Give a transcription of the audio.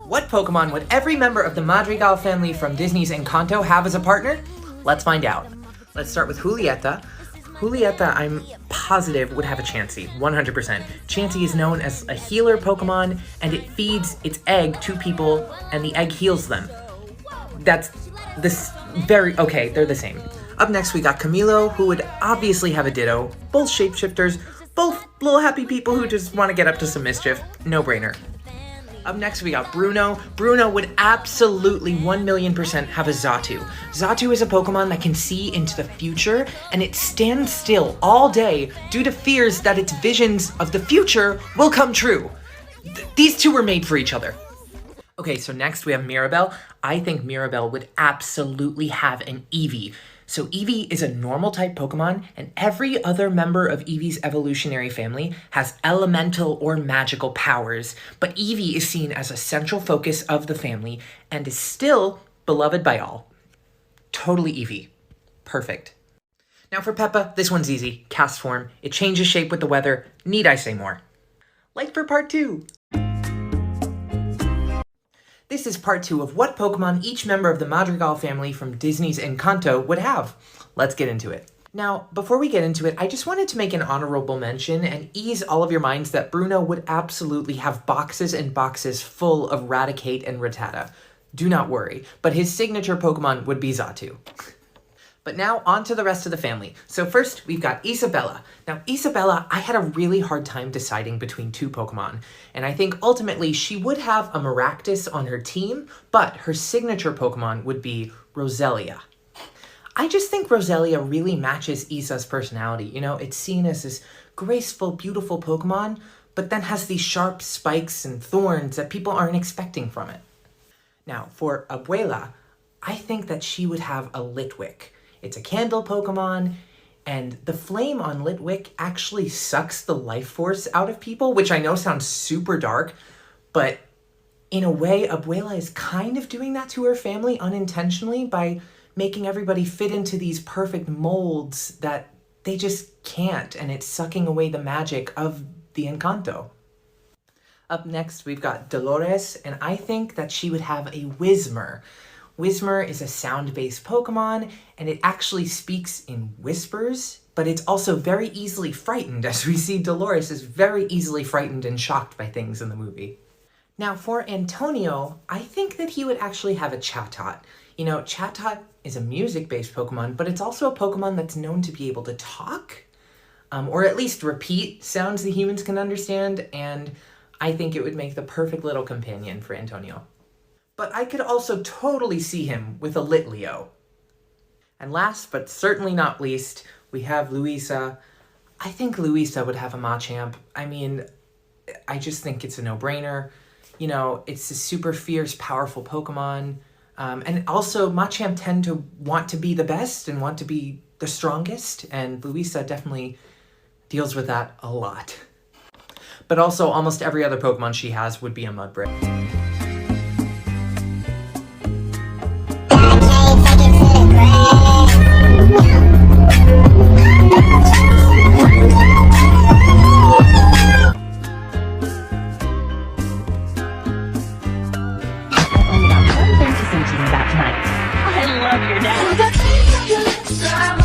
What Pokemon would every member of the Madrigal family from Disney's Encanto have as a partner? Let's find out. Let's start with Julieta. Julieta, I'm positive, would have a Chansey, 100%. Chansey is known as a healer Pokemon, and it feeds its egg to people, and the egg heals them. That's this okay, they're the same. Up next, we got Camilo, who would obviously have a Ditto. Both shapeshifters, both little happy people who just want to get up to some mischief. No-brainer. Up next, we got Bruno. Bruno would absolutely 1,000,000% have a Xatu. Xatu is a Pokemon that can see into the future, and it stands still all day due to fears that its visions of the future will come true. These two were made for each other. Okay, so next we have Mirabelle. I think Mirabelle would absolutely have an Eevee. So Eevee is a normal type Pokemon, and every other member of Eevee's evolutionary family has elemental or magical powers, but Eevee is seen as a central focus of the family and is still beloved by all. Totally Eevee. Perfect. Now for Peppa, this one's easy. Cast form. It changes shape with the weather. Need I say more? Like for part 2. This is part 2 of what Pokemon each member of the Madrigal family from Disney's Encanto would have. Let's get into it. Now, before we get into it, I just wanted to make an honorable mention and ease all of your minds that Bruno would absolutely have boxes and boxes full of Raticate and Rattata. Do not worry, but his signature Pokemon would be Xatu. But now, on to the rest of the family. So first, we've got Isabella. Now, Isabella, I had a really hard time deciding between two Pokemon, and I think ultimately she would have a Maractus on her team, but her signature Pokemon would be Roselia. I just think Roselia really matches Isa's personality. You know, it's seen as this graceful, beautiful Pokemon, but then has these sharp spikes and thorns that people aren't expecting from it. Now, for Abuela, I think that she would have a Litwick. It's a candle Pokemon, and the flame on Litwick actually sucks the life force out of people, which I know sounds super dark, but in a way, Abuela is kind of doing that to her family unintentionally by making everybody fit into these perfect molds that they just can't, and it's sucking away the magic of the Encanto. Up next, we've got Dolores, and I think that she would have a Whismur. Whismur is a sound-based Pokemon, and it actually speaks in whispers, but it's also very easily frightened, as we see Dolores is very easily frightened and shocked by things in the movie. Now, for Antonio, I think that he would actually have a Chatot. You know, Chatot is a music-based Pokemon, but it's also a Pokemon that's known to be able to talk, or at least repeat sounds that humans can understand, and I think it would make the perfect little companion for Antonio. But I could also totally see him with a Litleo. And last, but certainly not least, we have Luisa. I think Luisa would have a Machamp. I mean, I just think it's a no-brainer. You know, it's a super fierce, powerful Pokemon. And also, Machamp tend to want to be the best and want to be the strongest, and Luisa definitely deals with that a lot. But also, almost every other Pokemon she has would be a Mudbray. I love your dad.